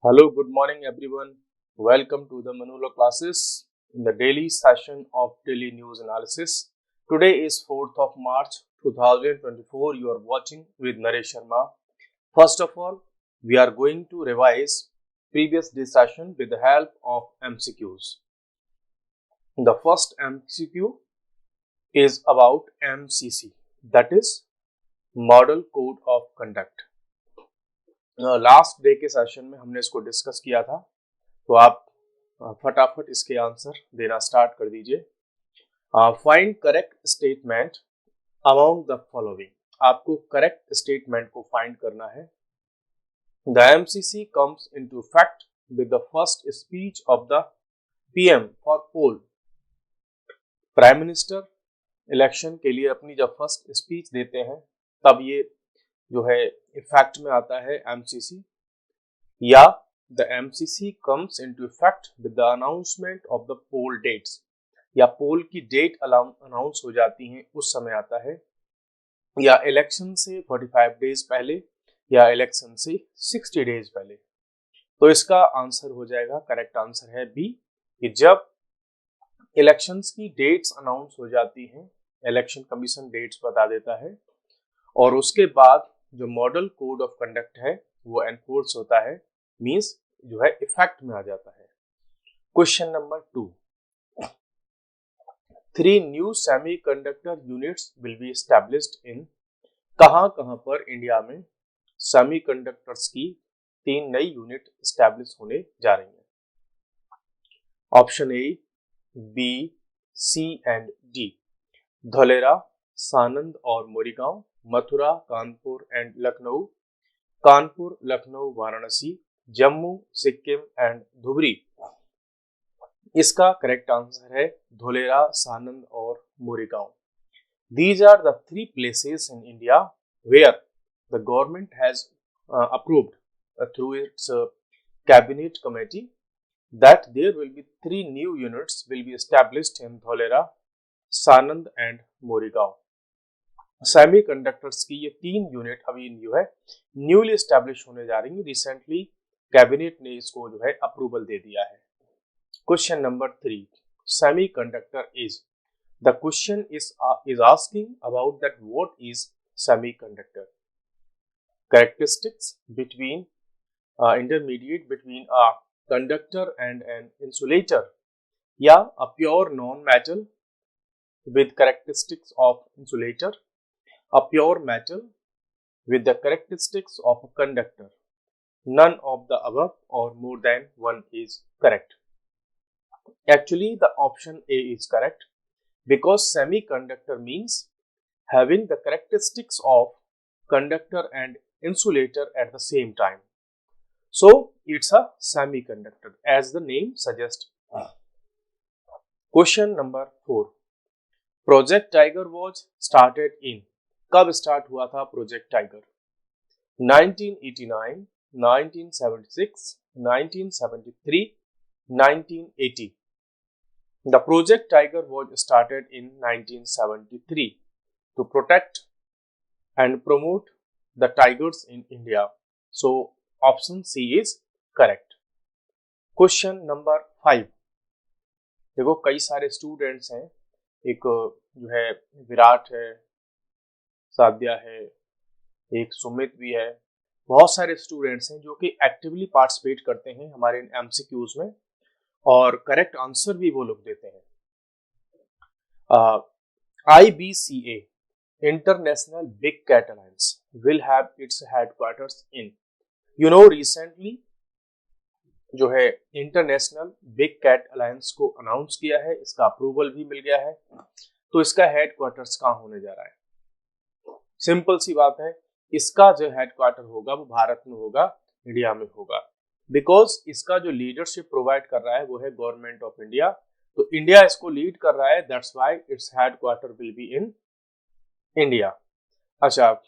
Hello, good morning everyone. Welcome to the Manula classes in the daily session of daily news analysis. Today is 4th of March 2024. You are watching with Naresh Sharma. First of all, we are going to revise previous day session with the help of MCQs. The first MCQ is about MCC, that is Model Code of Conduct. Last day के session में हमने इसको discuss किया था, तो आप फटाफट इसके आंसर देना स्टार्ट कर दीजिए। Find correct statement among the following. आपको करेक्ट स्टेटमेंट को फाइंड करना है। The MCC comes into effect with the first speech of the PM for poll. Prime minister election के लिए अपनी जब फर्स्ट स्पीच देते हैं तब ये जो है इफेक्ट में आता है एमसीसी, या the MCC comes into effect with the announcement of the poll dates, या पोल की डेट अनाउंस हो जाती हैं उस समय आता है, या इलेक्शन से 45 डेज पहले, या इलेक्शन से 60 डेज पहले। तो इसका आंसर हो जाएगा, करेक्ट आंसर है बी, कि जब इलेक्शंस की डेट्स अनाउंस हो जाती हैं, इलेक्शन कमीशन डेट्स बता देता है, और उसके बाद जो मॉडल कोड ऑफ कंडक्ट है वो एनफोर्स होता है, मींस जो है इफेक्ट में आ जाता है। Question number 2, 3 new semiconductor units will be established in. कहां पर इंडिया में सेमीकंडक्टर्स की 3 नई यूनिट एस्टैब्लिश होने जा रही हैं? Option A, B, C and D. Dholera, Sanand और मोरीगांव, मथुरा, कानपुर एंड लखनऊ, कानपुर, लखनऊ, वाराणसी, जम्मू, सिक्किम एंड धुबरी। इसका करेक्ट आंसर है धोलेरा, सानंद और Morigaon. These are the 3 places in India where the government has approved through its cabinet committee that there will be 3 new units will be established in Dholera, Sanand and Moregaon. Semiconductors की ये 3 unit अभी जो है newly establish होने जा रही है। Recently cabinet ने इसको जो है अप्रूवल दे दिया है। Question number 3, semiconductor is. The question is asking about that what is semiconductor. Characteristics between intermediate between a conductor and an insulator, या a pure non metal with characteristics of insulator, a pure metal with the characteristics of a conductor. None of the above or more than one is correct. Actually, the option A is correct because semiconductor means having the characteristics of conductor and insulator at the same time. So, it's a semiconductor as the name suggests. Question number 4. Project Tiger was started in. कब start हुआ था Project Tiger? 1989, 1976, 1973, 1980। The Project Tiger was started in 1973 to protect and promote the tigers in India. So option C is correct. Question number 5। देखो कई सारे students हैं, एक जो है विराट है, साध्या है, एक सुमित भी है, बहुत सारे स्टूडेंट्स हैं जो कि एक्टिवली पार्टिसिपेट करते हैं हमारे एमसीक्यूज में और करेक्ट आंसर भी वो लोग देते हैं। IBCA International Big Cat Alliance will have its headquarters in. You know recently जो है इंटरनेशनल बिग कैट अलायंस को अनाउंस किया है, इसका अप्रूवल भी मिल गया है, तो इसका हेडक्वार्टर्स कहाँ होने जा रहा है? सिंपल सी बात है, इसका जो हेडक्वार्टर होगा वो भारत में होगा, इंडिया में होगा, बिकॉज इसका जो लीडरशिप प्रोवाइड कर रहा है वो है गवर्नमेंट ऑफ इंडिया, तो इंडिया इसको लीड कर रहा है, that's why its headquarter will be in India. अच्छा,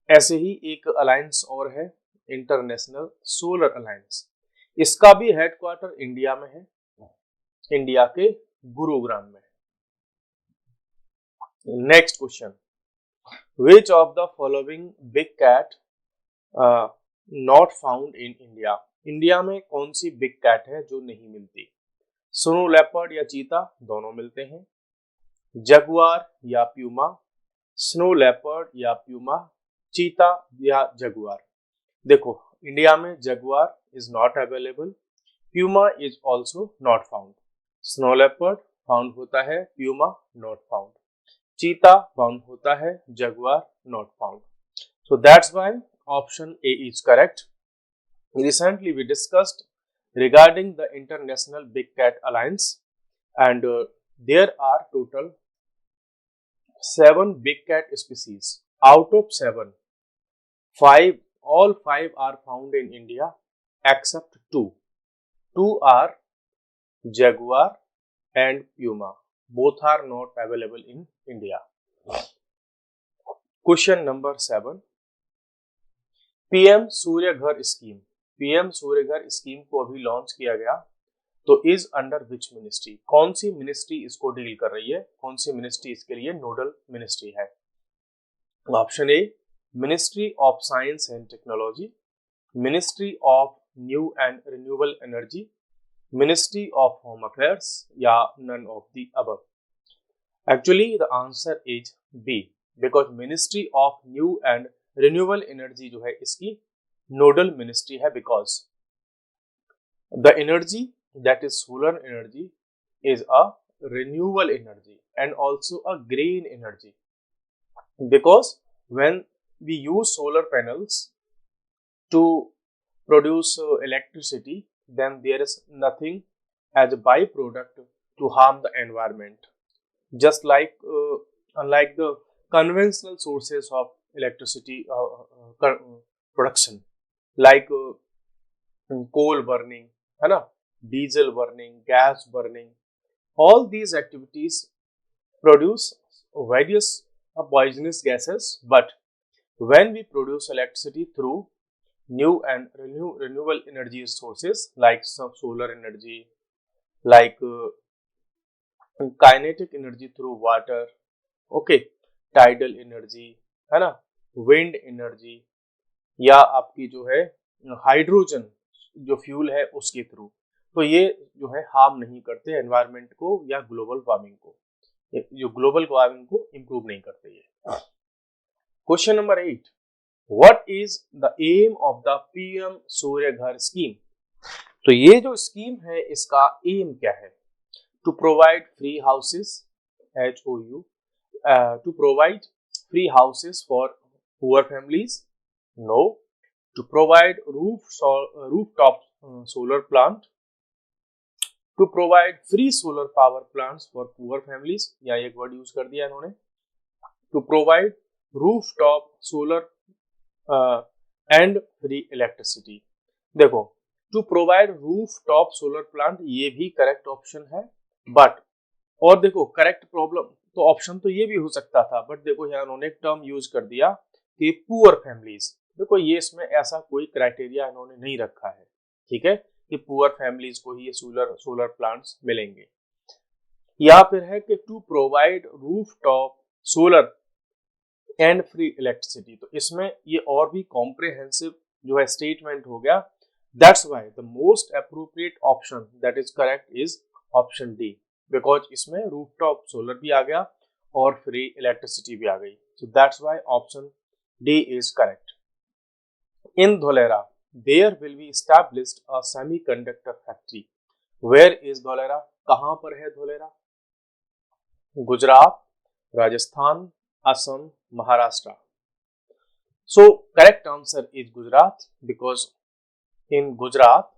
ऐसे ही एक अलायंस और है इंटरनेशनल सोलर अलायंस, इसका भी हेडक्वार्टर इंडिया में है, इंडिया के गुरुग्राम में। Next question, which of the following big cat not found in India? India में कौन सी बिग कैट है जो नहीं मिलती? स्नो लेपर्ड या चीता दोनों मिलते हैं। जगुआर या प्यूमा, स्नो लेपर्ड या प्यूमा, चीता या जगुआर। देखो, इंडिया में Jaguar is not available, Puma is also not found. Snow leopard found होता है, प्यूमा नॉट फाउंड, चीता फाउंड होता है, Jaguar not found. So that's why option A is correct. Recently we discussed regarding the International Big Cat Alliance, and there are total 7 big cat species. Out of 7, all 5 are found in India except 2. 2 are jaguar and puma. Both are not available in India. Question number 7. PM Surya Ghar scheme, PM Surya Ghar scheme को अभी launch किया गया, तो is under which ministry? कौन सी ministry इसको deal कर रही है? कौन सी मिनिस्ट्री इसके लिए नोडल मिनिस्ट्री है? Option A, ministry of science and technology, ministry of new and renewable energy, ministry of home affairs, या none of the above? Actually the answer is B, because ministry of new and renewable energy जो है इसकी nodal ministry है, because the energy that is solar energy is a renewable energy and also a green energy, because when we use solar panels to produce electricity, then there is nothing as a byproduct to harm the environment, just like unlike the conventional sources of electricity production, like coal burning, है ना, diesel burning, gas burning. All these activities produce various poisonous gases, but when we produce electricity through new and renewable energy sources like solar energy, like kinetic energy through water, okay, tidal energy, है ना, wind energy, या आपकी जो है hydrogen जो fuel है उसके through, तो ये जो है हार्म नहीं करते एनवायरनमेंट को या ग्लोबल वार्मिंग को, जो ग्लोबल वार्मिंग को इंप्रूव नहीं करते ये। Question number 8, what is the aim of the PM Surya Ghar scheme? तो ये जो स्कीम है इसका एम क्या है? To provide free houses, HOU, to provide free houses for poor families? No. To provide rooftop solar plant, to provide free solar power plants for poor families, या एक word use कर दिया इन्होंने, to provide rooftop solar and free electricity. देखो, to provide rooftop solar plant ये भी correct option है, but और देखो करेक्ट प्रॉब्लम तो ऑप्शन तो ये भी हो सकता था, बट देखो यहाँ उन्होंने एक टर्म यूज कर दिया कि पुअर फैमिलीज। देखो ये इसमें ऐसा कोई क्राइटेरिया इन्होंने नहीं रखा है, ठीक है, कि पुअर फैमिलीज को ही ये सोलर प्लांट्स मिलेंगे, या फिर है कि to provide rooftop solar and free electricity. तो इसमें ये और भी कॉम्प्रिहेंसिव जो है स्टेटमेंट हो गया। That's why the most appropriate option that is correct is option D, because इसमें रूफटॉप सोलर भी आ गया और फ्री इलेक्ट्रिसिटी भी आ गई। So that's why option D is correct. In Dholera there will be established a semiconductor factory. Where is Dholera? कहां पर है Dholera? Gujarat, Rajasthan, Assam, Maharashtra. So correct answer is Gujarat, because in Gujarat,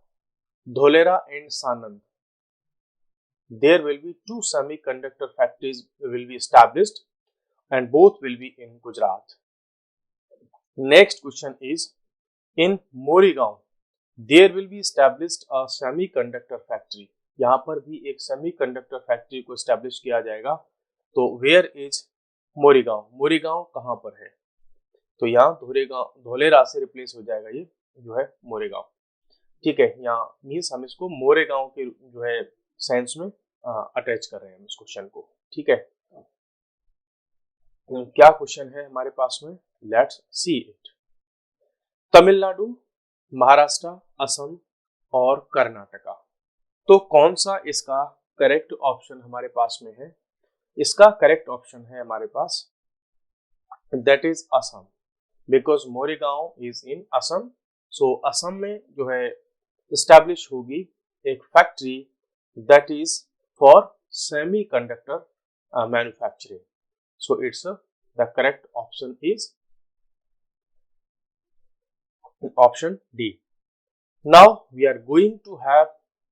Dholera and Sanand, there will be 2 semiconductor factories will be established, and both will be in Gujarat. Next question is, in Morigaon, there will be established a semiconductor factory. यहाँ पर भी एक semiconductor factory को establish किया जाएगा। तो where is Morigaon? Morigaon कहाँ पर है? तो यहाँ धोलेरा से रिप्लेस हो जाएगा ये जो है मोरेगांव, ठीक है। यहाँ मीन्स हम इसको मोरेगांव के जो है सेंस में अटैच कर रहे हैं इस क्वेश्चन को, ठीक है। क्या क्वेश्चन है हमारे पास में? Let's see it. Tamil Nadu, Maharashtra, Assam, और कर्नाटका। तो कौन सा इसका करेक्ट ऑप्शन हमारे पास में है? इसका करेक्ट ऑप्शन है हमारे पास that is Assam, because Morigaon is in Assam. So Assam में जो है इस्टेब्लिश होगी एक factory that is for semi conductor manufacturing. So it's the correct option is option D. Now we are going to have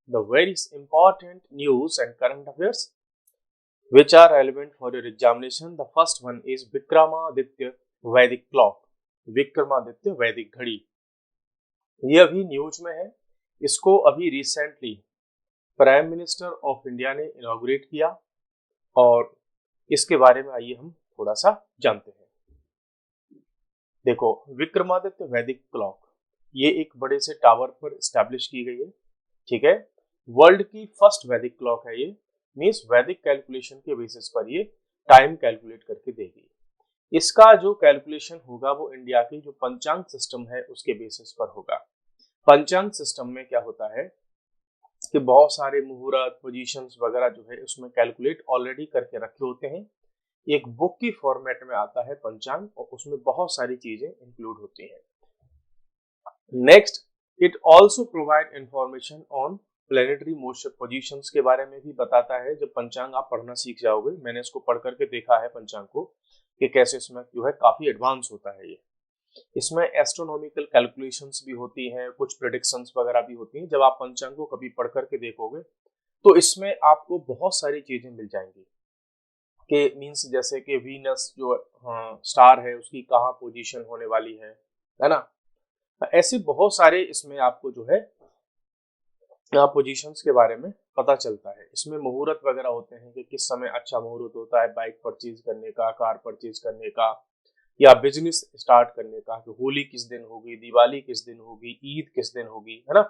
the very important news and current affairs which are relevant for your examination. The first one is Vikramaditya वैदिक clock, Vikramaditya वैदिक घड़ी। ये अभी news में है, इसको अभी recently prime minister of India ने इनॉग्रेट किया और इसके बारे में आइए हम थोड़ा सा जानते हैं। देखो, विक्रमादित्य वैदिक क्लॉक ये एक बड़े से टावर पर स्टैब्लिश की गई है, ठीक है। वर्ल्ड की फर्स्ट वैदिक क्लॉक है ये, मींस वैदिक कैलकुलेशन के बेसिस पर ये टाइम कैलकुलेट करके देगी। इसका जो कैलकुलेशन होगा वो इंडिया की जो पंचांग सिस्टम है उसके बेसिस पर होगा। पंचांग सिस्टम में क्या होता है कि बहुत सारे मुहूर्त, पोजीशंस वगैरह जो है उसमें कैलकुलेट ऑलरेडी करके रखे होते हैं। एक बुक की फॉर्मेट में आता है पंचांग और उसमें बहुत सारी चीजें इंक्लूड होती हैं। Next, it also provide information on planetary motion positions के बारे में भी बताता है। जब पंचांग आप पढ़ना सीख जाओगे, मैंने इसको पढ़ करके देखा है पंचांग को कि कैसे इसमें जो है काफी एडवांस होता है ये। इसमें एस्ट्रोनॉमिकल कैलकुलेशंस भी होती हैं, कुछ प्रेडिक्शंस वगैरह भी होती हैं। जब आप पंचांग को कभी पढ़ करके देखोगे तो इसमें आपको बहुत सारी चीजें मिल जाएंगी कि मींस जैसे कि वीनस जो स्टार है उसकी कहाँ पोजीशन होने वाली है ना। ऐसे बहुत सारे इसमें आपको जो है पोजीशंस के बारे में पता चलता है। इसमें मुहूर्त वगैरह होते हैं कि किस समय अच्छा मुहूर्त होता है बाइक परचेज करने का, कार परचेज करने का, या बिजनेस स्टार्ट करने का, कि होली किस दिन होगी, दिवाली किस दिन होगी, ईद किस दिन होगी, है ना।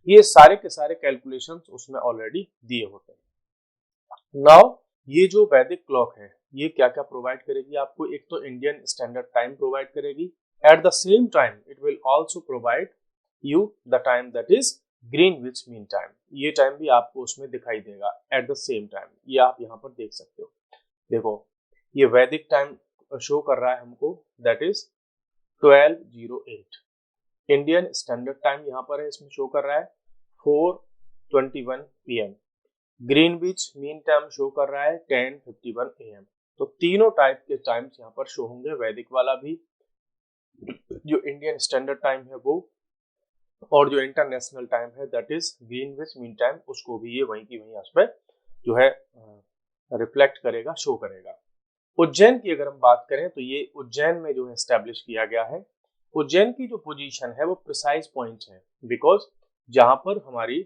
ये सारे के सारे कैलकुलेशंस उसमें ऑलरेडी दिए होते हैं। नाउ ये जो वैदिक क्लॉक है ये क्या क्या प्रोवाइड करेगी आपको? एक तो इंडियन स्टैंडर्ड टाइम प्रोवाइड करेगी, at the same time it will also provide you the time that is Greenwich mean time. ये टाइम भी आपको उसमें दिखाई देगा एट द सेम टाइम, ये आप यहाँ पर देख सकते हो। देखो, ये वैदिक टाइम शो कर रहा है हमको that is 12:08। Indian standard time यहाँ पर है, इसमें शो कर रहा है 4:21 PM। Greenwich mean time show कर रहा है 10:51 AM। तो तीनों टाइप के टाइम्स यहाँ पर शो होंगे, वैदिक वाला भी, जो इंडियन स्टैंडर्ड टाइम है वो, और जो इंटरनेशनल टाइम है that is Greenwich mean time, उसको भी ये वहीं की वहीं उस पर जो है रिफ्लेक्ट करेगा, शो करेगा। उज्जैन की अगर हम बात करें तो ये उज्जैन में जो है एस्टेब्लिश किया गया है। उज्जैन की जो पोजीशन है वो प्रिसाइज पॉइंट है, बिकॉज जहां पर हमारी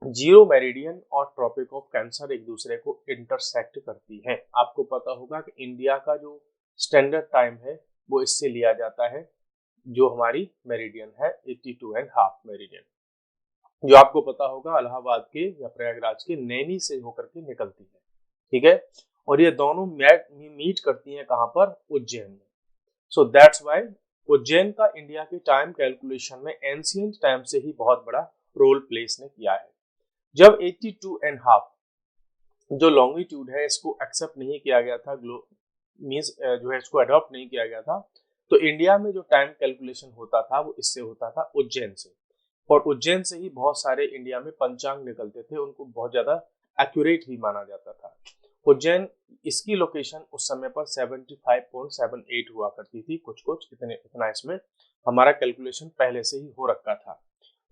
जीरो मेरिडियन और ट्रॉपिक ऑफ कैंसर एक दूसरे को इंटरसेक्ट करती हैं। आपको पता होगा कि इंडिया का जो स्टैंडर्ड टाइम है वो इससे लिया जाता है, जो हमारी मेरिडियन है 82.5 मेरिडियन, जो आपको पता होगा इलाहाबाद के या प्रयागराज के नैनी से होकर के निकलती है, ठीक है। और ये दोनों मीट करती हैं कहां पर? उज्जैन में। सो दैट्स व्हाई उज्जैन का इंडिया के टाइम कैलकुलेशन में एंशिएंट टाइम से ही बहुत बड़ा रोल प्ले इसने किया है। जब 82.5 जो लॉन्गिट्यूड है इसको एक्सेप्ट नहीं किया गया था, मींस जो है इसको अडॉप्ट नहीं किया गया था, तो इंडिया में जो टाइम कैलकुलेशन होता था वो इससे होता था उज्जैन से। और उज्जैन से ही बहुत सारे इंडिया में पंचांग निकलते थे, उनको बहुत ज्यादा एक्यूरेट ही माना जाता था। उज्जैन, इसकी लोकेशन उस समय पर 75.78 हुआ करती थी, कुछ इतना इसमें हमारा कैलकुलेशन पहले से ही हो रखा था।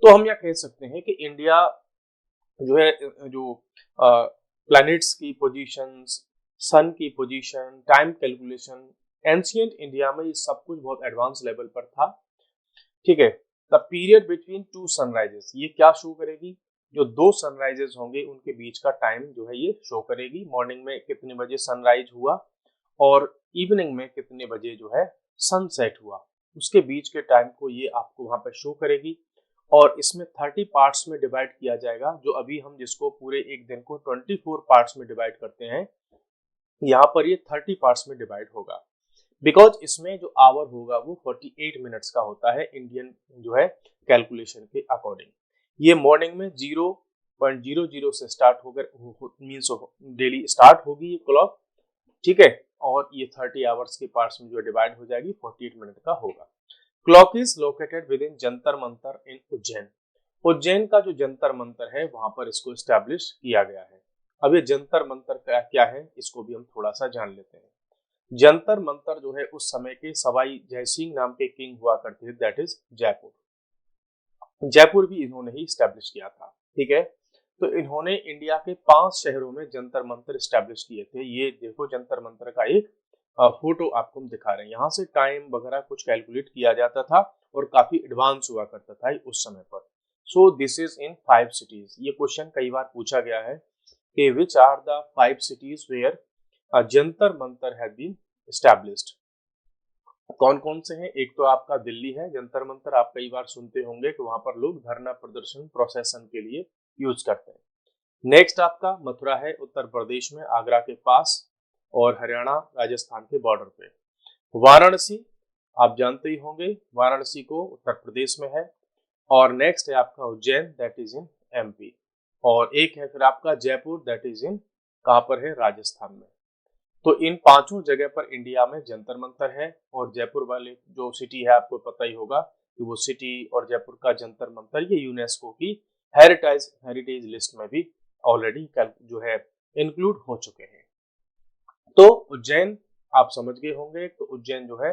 तो हम यह कह सकते हैं कि इंडिया जो है जो प्लैनेट्स की पोजीशंस, सन की position, time calculation, ancient India में ये सब कुछ बहुत एडवांस लेवल पर था, ठीक है। The period between two sunrises, ये क्या शो करेगी? जो दो सनराइजेस होंगे उनके बीच का टाइम जो है ये शो करेगी। मॉर्निंग में कितने बजे सनराइज हुआ और इवनिंग में कितने बजे जो है सनसेट हुआ, उसके बीच के टाइम को ये आपको वहां पर शो करेगी। और इसमें 30 पार्ट्स में डिवाइड किया जाएगा, जो अभी हम जिसको पूरे एक दिन को 24 पार्ट्स में डिवाइड करते हैं, यहाँ पर ये 30 पार्ट्स में डिवाइड होगा, बिकॉज इसमें जो आवर होगा वो 48 मिनट्स का होता है इंडियन जो है कैलकुलेशन के अकॉर्डिंग। ये मॉर्निंग में 0.00 से स्टार्ट होकर मीन्स डेली स्टार्ट होगी ये क्लॉक, ठीक है, और ये 30 आवर्स के पार्ट्स में जो डिवाइड हो जाएगी 48 मिनट का होगा। Clock is located within Jantar Mantar in Ujjain. Ujjain का जो जंतर मंतर है वहां पर इसको स्टैब्लिश किया गया है। अब ये जंतर मंतर क्या है इसको भी हम थोड़ा सा जान लेते हैं। जंतर मंतर जो है उस समय के सवाई जयसिंह नाम के किंग हुआ करते थे, दैट इज जयपुर। जयपुर भी इन्होंने ही स्टैब्लिश किया था, ठीक है। तो इन्होंने इंडिया के 5 शहरों में जंतर मंतर स्टैब्लिश किए थे। ये देखो जंतर मंतर का एक फोटो आपको हम दिखा रहे हैं। यहाँ से टाइम वगैरह कुछ कैलकुलेट किया जाता था और काफी एडवांस हुआ करता था उस समय पर। So this is in 5 cities. ये क्वेश्चन कई बार पूछा गया है कि which are the 5 cities where Jantar Mantar have been established. कौन कौन से हैं? एक तो आपका दिल्ली है जंतर मंतर, आप कई बार सुनते होंगे कि वहां पर लोग धरना प्रदर्शन प्रोसेसन के लिए यूज करते हैं। नेक्स्ट आपका मथुरा है उत्तर प्रदेश में, आगरा के पास, और हरियाणा राजस्थान के बॉर्डर पे। वाराणसी आप जानते ही होंगे, वाराणसी को उत्तर प्रदेश में है। और नेक्स्ट है आपका Ujjain, that is in MP. और एक है फिर आपका जयपुर, दैट इज इन कहां पर है? राजस्थान में। तो इन 5 जगह पर इंडिया में जंतर मंतर है। और जयपुर वाले जो सिटी है आपको पता ही होगा कि वो सिटी और जयपुर का जंतर मंतर ये यूनेस्को की हेरिटेज लिस्ट में भी ऑलरेडी जो है इंक्लूड हो चुके हैं। तो उज्जैन आप समझ गए होंगे। तो उज्जैन जो है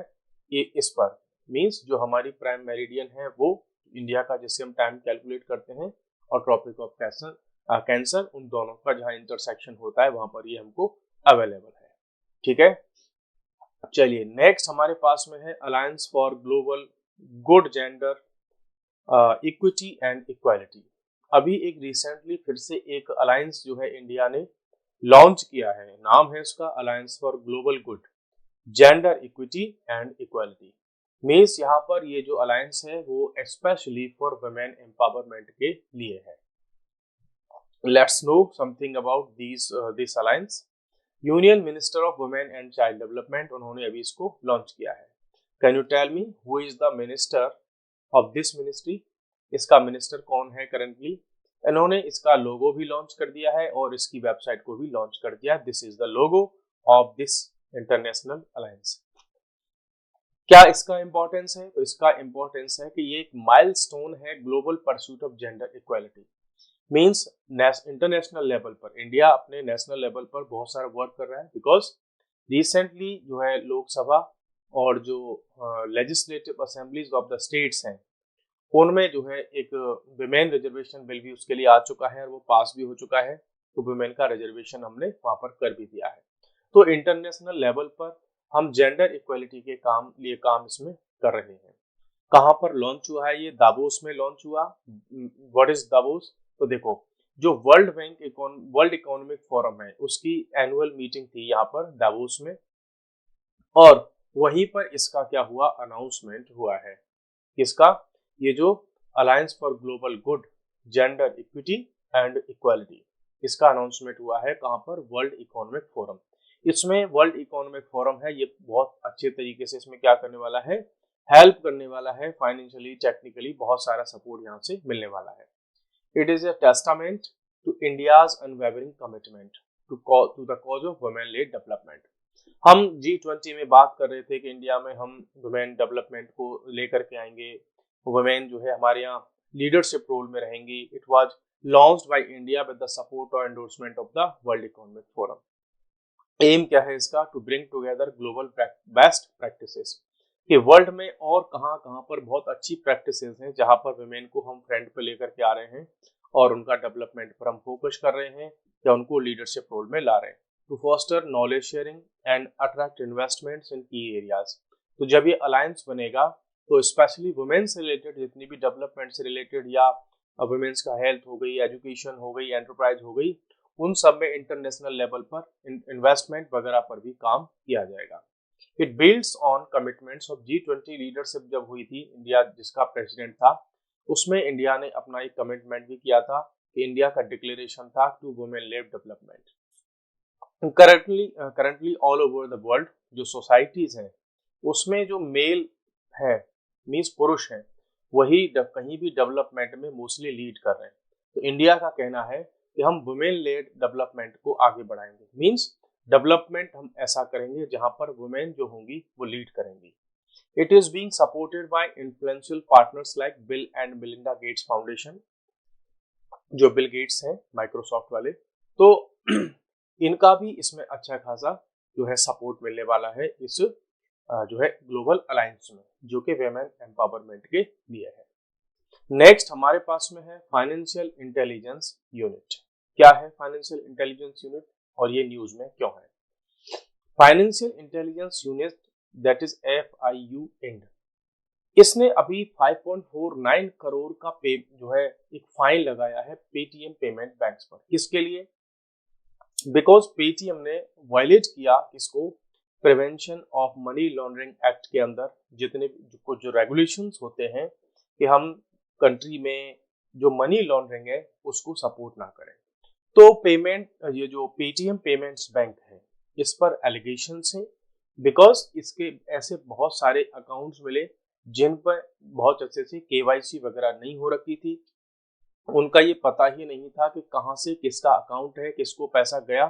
ये इस पर मींस जो हमारी प्राइम मेरिडियन है वो इंडिया का, जिससे हम टाइम कैलकुलेट करते हैं, और ट्रॉपिक ऑफ कैंसर, उन दोनों का जहां इंटरसेक्शन होता है वहां पर ये हमको अवेलेबल है, ठीक है। चलिए नेक्स्ट हमारे पास में है alliance for global good gender equity and equality. अभी एक रिसेंटली फिर से एक अलायंस जो है इंडिया ने लॉन्च किया है। नाम है उसका alliance for global good gender equity and equality. Means यहाँ पर ये जो अलायंस है वो स्पेशली फॉर वुमेन एम्पावरमेंट के लिए है। Let's know something about this alliance. Union minister of women and child development, उन्होंने अभी इसको लॉन्च किया है। Can you tell me who is the minister of this ministry? इसका मिनिस्टर कौन है करेंटली? इन्होंने इसका लोगो भी लॉन्च कर दिया है और इसकी वेबसाइट को भी लॉन्च कर दिया। This is the logo of this international alliance. क्या इसका इंपॉर्टेंस है? तो इसका इंपॉर्टेंस है कि ये एक माइलस्टोन है global pursuit of gender equality. Means international level पर इंडिया अपने नेशनल लेवल पर बहुत सारा वर्क कर रहा है, बिकॉज रिसेंटली जो है लोकसभा और जो legislative assemblies of the states हैं उनमें जो है एक विमेन रिजर्वेशन बिल भी उसके लिए आ चुका है और वो पास भी हो चुका है। तो विमेन का रिजर्वेशन हमने वहां पर कर भी दिया है। तो इंटरनेशनल लेवल पर हम जेंडर इक्वालिटी के काम इसमें कर रहे हैं। कहाँ पर लॉन्च हुआ है? ये दावोस में लॉन्च हुआ। What is Davos? तो देखो जो वर्ल्ड इकोनॉमिक फोरम है उसकी एनुअल मीटिंग थी यहाँ पर दावोस में, और वहीं पर इसका क्या हुआ? अनाउंसमेंट हुआ है। किसका? ये जो alliance for global good gender equity and equality, इसका अनाउंसमेंट हुआ है। कहाँ पर? World Economic forum. इसमें वर्ल्ड इकोनॉमिक फोरम है, ये बहुत अच्छे तरीके से इसमें क्या करने वाला है? हेल्प करने वाला है, फाइनेंशियली टेक्निकली बहुत सारा सपोर्ट यहाँ से मिलने वाला है। It is a testament to India's unwavering commitment to the cause of women led development. हम G20 में बात कर रहे थे कि इंडिया में हम वुमेन डेवलपमेंट को लेकर के आएंगे, वुमेन जो है हमारे यहाँ लीडरशिप रोल में रहेंगी। It was launched by India with the support और endorsement of the World Economic Forum. Aim क्या है इसका? To bring together global best practices, कि वर्ल्ड में और कहाँ कहाँ पर बहुत अच्छी प्रैक्टिसेस हैं जहाँ पर वुमेन को हम फ्रंट पे लेकर के आ रहे हैं और उनका डेवलपमेंट पर हम फोकस कर रहे हैं या उनको लीडरशिप रोल में ला रहे हैं। To foster knowledge sharing and attract investments in key areas. तो जब ये अलायंस बनेगा तो स्पेशली वुमेन से रिलेटेड जितनी भी डेवलपमेंट से रिलेटेड या वुमेन्स का हेल्थ हो गई, एजुकेशन हो गई, एंटरप्राइज हो गई, उन सब में इंटरनेशनल लेवल पर इन्वेस्टमेंट वगैरह पर भी काम किया जाएगा। It builds on commitments of G20 leadership. जब हुई थी इंडिया जिसका प्रेसिडेंट था, उसमें इंडिया ने अपना एक कमिटमेंट भी किया था कि इंडिया का डिक्लेरेशन था to women led development. Currently all over the world जो सोसाइटीज हैं उसमें जो मेल है मीन्स पुरुष हैं कहीं भी डेवलपमेंट में मोस्टली लीड कर रहे हैं। तो इंडिया का कहना है कि हम वुमेन लेड डेवलपमेंट को आगे बढ़ाएंगे, मींस डेवलपमेंट हम ऐसा करेंगे जहां पर वुमेन जो होंगी वो लीड करेंगी। It is being supported by influential partners like bill and Melinda Gates foundation, जो बिल गेट्स हैं माइक्रोसॉफ्ट वाले। तो इनका भी इसमें अच्छा खासा जो है सपोर्ट मिलने वाला है इस जो है ग्लोबल अलायंस में, जो कि वेमेन एम्पावरमेंट के लिए है। नेक्स्ट हमारे पास में है फाइनेंशियल इंटेलिजेंस यूनिट। क्या है फाइनेंशियल इंटेलिजेंस यूनिट और ये न्यूज में क्यों है? Financial intelligence unit that is FIU IND, इसने अभी 5.49 करोड़ का जो है एक फाइन लगाया है पेटीएम पेमेंट बैंक्स पर। किसके लिए? बिकॉज पेटीएम ने वायलेट किया इसको prevention of money laundering act के अंदर जितने कुछ जो रेगुलेशंस होते हैं कि हम कंट्री में जो मनी लॉन्ड्रिंग है उसको सपोर्ट ना करें। तो पेमेंट ये जो पेटीएम पेमेंट्स बैंक है इस पर एलिगेशंस है, बिकॉज इसके ऐसे बहुत सारे अकाउंट्स मिले जिन पर बहुत अच्छे से KYC वगैरह नहीं हो रखी थी, उनका ये पता ही नहीं था कि कहाँ से किसका अकाउंट है, किसको पैसा गया,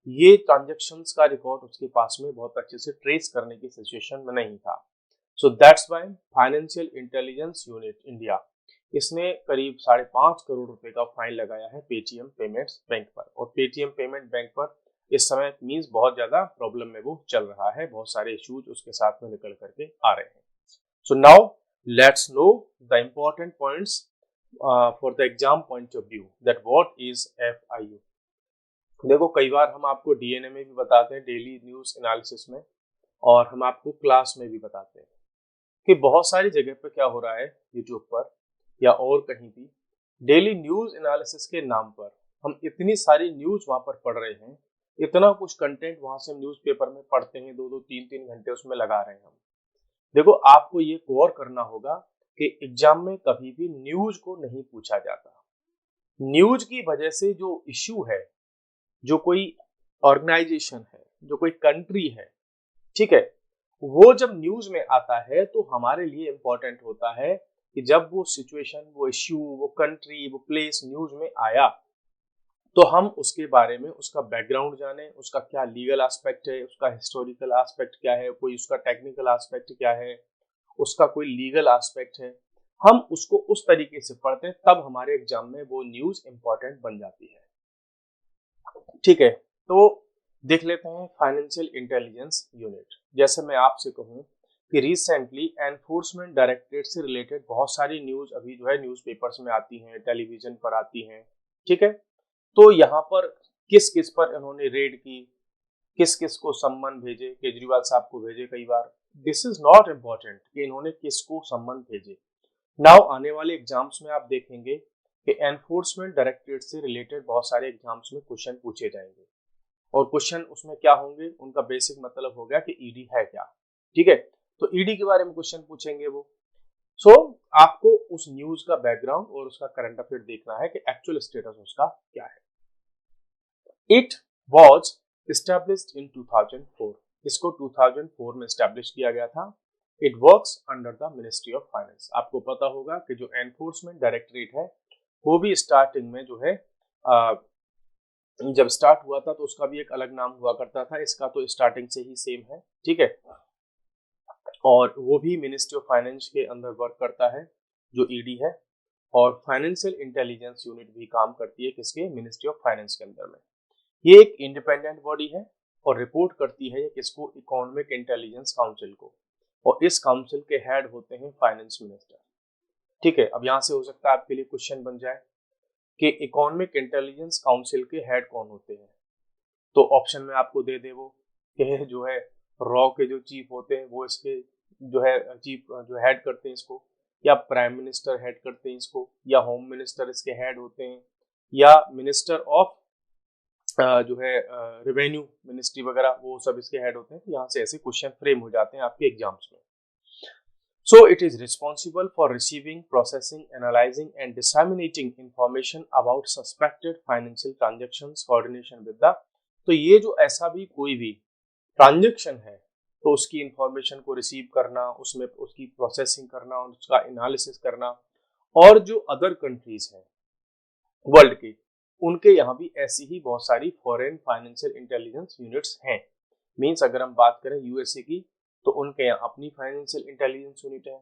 ये ट्रांजैक्शंस का रिकॉर्ड उसके पास में बहुत अच्छे से ट्रेस करने की सिचुएशन में नहीं था। So that's why financial intelligence unit India इसने करीब 5.5 करोड़ रुपए का फाइन लगाया है पेटीएम पेमेंट्स बैंक पर। और पेटीएम पेमेंट बैंक पर इस समय मींस बहुत ज्यादा प्रॉब्लम में वो चल रहा है, बहुत सारे इश्यूज उसके साथ में निकल करके आ रहे हैं। So now let's know the important points for the exam point of view that what is FIU। देखो कई बार हम आपको DNA में भी बताते हैं, डेली न्यूज एनालिसिस में, और हम आपको क्लास में भी बताते हैं कि बहुत सारी जगह पे क्या हो रहा है यूट्यूब पर या और कहीं भी, डेली न्यूज एनालिसिस के नाम पर हम इतनी सारी न्यूज वहां पर पढ़ रहे हैं, इतना कुछ कंटेंट वहां से हम न्यूज़पेपर में पढ़ते हैं, 2-2 3-3 घंटे उसमें लगा रहे हैं हम। देखो आपको ये गौर करना होगा कि एग्जाम में कभी भी न्यूज को नहीं पूछा जाता। न्यूज की वजह से जो इश्यू है, जो कोई ऑर्गेनाइजेशन है, जो कोई कंट्री है, ठीक है, वो जब न्यूज में आता है तो हमारे लिए इंपॉर्टेंट होता है कि जब वो सिचुएशन, वो इश्यू, वो कंट्री, वो प्लेस न्यूज में आया तो हम उसके बारे में उसका बैकग्राउंड जाने, उसका क्या लीगल एस्पेक्ट है, उसका हिस्टोरिकल एस्पेक्ट क्या है, कोई उसका टेक्निकल एस्पेक्ट क्या है, उसका कोई लीगल एस्पेक्ट है, हम उसको उस तरीके से पढ़ते हैं, तब हमारे एग्जाम में वो न्यूज इंपॉर्टेंट बन जाती है। ठीक है, तो देख लेते हैं फाइनेंशियल इंटेलिजेंस यूनिट। जैसे मैं आपसे कहूं कि रिसेंटली एनफोर्समेंट डायरेक्टरेट से रिलेटेड बहुत सारी न्यूज अभी जो है न्यूज़पेपर्स में आती हैं, टेलीविजन पर आती हैं, ठीक है। तो यहाँ पर किस किस पर इन्होंने रेड की, किस किस को सम्मन भेजे, केजरीवाल साहब को भेजे कई बार, दिस इज नॉट इम्पोर्टेंट कि इन्होंने किसको सम्मन भेजे। नाउ आने वाले एग्जाम्स में आप देखेंगे कि एनफोर्समेंट डायरेक्टरेट से रिलेटेड बहुत सारे एग्जाम्स में क्वेश्चन पूछे जाएंगे, और क्वेश्चन उसमें क्या होंगे, उनका बेसिक मतलब हो गया कि ईडी है क्या, ठीक है। तो ईडी के बारे में क्वेश्चन पूछेंगे वो। सो आपको उस न्यूज का बैकग्राउंड और उसका करंट अफेयर देखना है कि एक्चुअल स्टेटस उसका क्या है। इट वॉज established in 2004, इसको 2004 में एस्टेब्लिश किया गया था। It works under the ministry of finance. आपको पता होगा कि जो एनफोर्समेंट डायरेक्टरेट है वो भी स्टार्टिंग में जो है जब स्टार्ट हुआ था तो उसका भी एक अलग नाम हुआ करता था, इसका तो स्टार्टिंग से ही सेम है, ठीक है। और वो भी मिनिस्ट्री ऑफ फाइनेंस के अंदर वर्क करता है जो ईडी है, और फाइनेंशियल इंटेलिजेंस यूनिट भी काम करती है किसके, मिनिस्ट्री ऑफ फाइनेंस के अंदर में। ये एक इंडिपेंडेंट बॉडी है और रिपोर्ट करती है किसको, इकोनॉमिक इंटेलिजेंस काउंसिल को, और इस काउंसिल के हेड होते हैं फाइनेंस मिनिस्टर, ठीक है। अब यहाँ से हो सकता है आपके लिए क्वेश्चन बन जाए कि इकोनॉमिक इंटेलिजेंस काउंसिल के हेड कौन होते हैं, तो ऑप्शन में आपको दे दे वो कि जो है रॉ के जो चीफ होते हैं वो इसके जो है चीफ जो हेड करते हैं इसको, या प्राइम मिनिस्टर हेड करते हैं इसको, या होम मिनिस्टर इसके हेड होते हैं, या मिनिस्टर ऑफ जो है रेवेन्यू मिनिस्ट्री वगैरह वो सब इसके हेड होते हैं। तो यहाँ से ऐसे क्वेश्चन फ्रेम हो जाते हैं आपके एग्जाम्स में। So it is responsible for receiving, processing, analysing and disseminating information about suspected financial transactions, coordination with the, तो ये जो ऐसा भी कोई भी ट्रांजेक्शन है तो उसकी इंफॉर्मेशन को रिसीव करना, उसमें उसकी प्रोसेसिंग करना और उसका एनालिसिस करना। और जो अदर कंट्रीज हैं वर्ल्ड के, उनके यहाँ भी ऐसी ही बहुत सारी फॉरेन फाइनेंशियल इंटेलिजेंस यूनिट्स हैं। मींस अगर हम बात करें यूएसए की, तो उनके यहाँ अपनी फाइनेंशियल इंटेलिजेंस यूनिट है।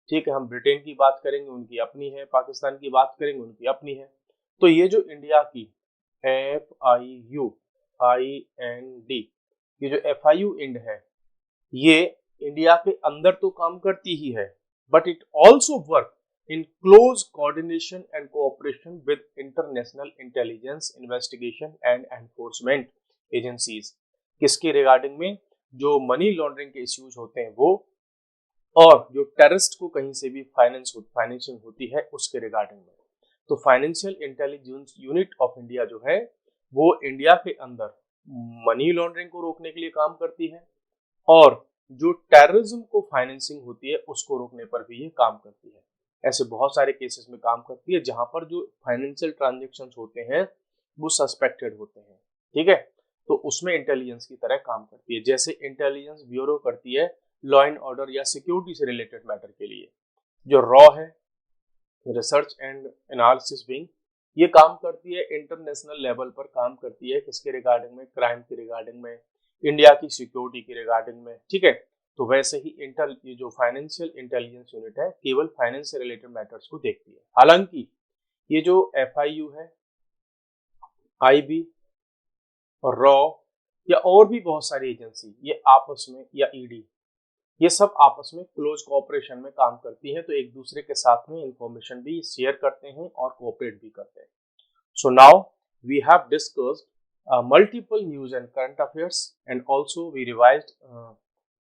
ठीक है, हम ब्रिटेन की बात करेंगे, उनकी अपनी है। पाकिस्तान की बात करेंगे, उनकी अपनी है। तो ये जो इंडिया की FIUIND, ये जो FIU इंड है, ये इंडिया के अंदर तो काम करती ही है, but it also work in close coordination and cooperation with international intelligence investigation and enforcement agencies. किसके रिगार्डिंग में? जो मनी लॉन्ड्रिंग के इश्यूज होते हैं वो, और जो टेररिस्ट को कहीं से भी फाइनेंसिंग होती है उसके रिगार्डिंग में। तो financial intelligence unit of India जो है, वो इंडिया के अंदर मनी लॉन्ड्रिंग को रोकने के लिए काम करती है, और जो टेररिज्म को फाइनेंसिंग होती है उसको रोकने पर भी ये काम करती है। ऐसे बहुत सारे केसेस में काम करती है जहां पर जो फाइनेंशियल ट्रांजेक्शंस होते हैं वो सस्पेक्टेड होते हैं। ठीक है, तो उसमें इंटेलिजेंस की तरह काम करती है, जैसे इंटेलिजेंस ब्यूरो करती है लॉ एंड ऑर्डर या सिक्योरिटी से रिलेटेड मैटर के लिए। जो रॉ है, रिसर्च एंड एनालिसिस विंग, ये काम करती है इंटरनेशनल लेवल पर, काम करती है किसके रिगार्डिंग में? क्राइम के रिगार्डिंग में, इंडिया की सिक्योरिटी के रिगार्डिंग में। ठीक है, तो वैसे ही ये जो फाइनेंशियल इंटेलिजेंस यूनिट है, केवल फाइनेंस से रिलेटेड मैटर्स को देखती है। हालांकि ये जो FIU है, IB और रॉ या और भी बहुत सारी एजेंसी, ये आपस में, या ED, ये सब आपस में क्लोज कोऑपरेशन में काम करती है। तो एक दूसरे के साथ में इंफॉर्मेशन भी शेयर करते हैं और कोऑपरेट भी करते हैं। So now we have discussed multiple news and current affairs, and also we revised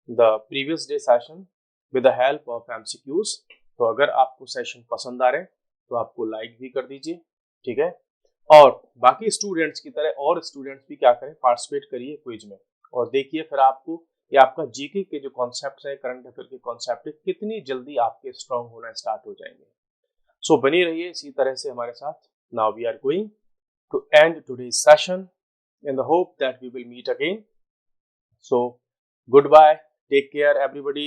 the previous day session with the help of MCQs। तो अगर आपको सेशन पसंद आ रहे हैं तो आपको लाइक भी कर दीजिए। ठीक है, और बाकी स्टूडेंट्स की तरह और स्टूडेंट्स भी क्या करें, पार्टिसिपेट करिए क्विज में, और देखिए फिर आपको ये आपका जीके के जो कॉन्सेप्ट्स है, करंट अफेयर के कॉन्सेप्ट है, कितनी जल्दी आपके स्ट्रांग होना स्टार्ट हो जाएंगे। सो बनी रहिए इसी तरह से हमारे साथ। Now we are going to end today's session in the hope that we will meet again. So goodbye, take care everybody.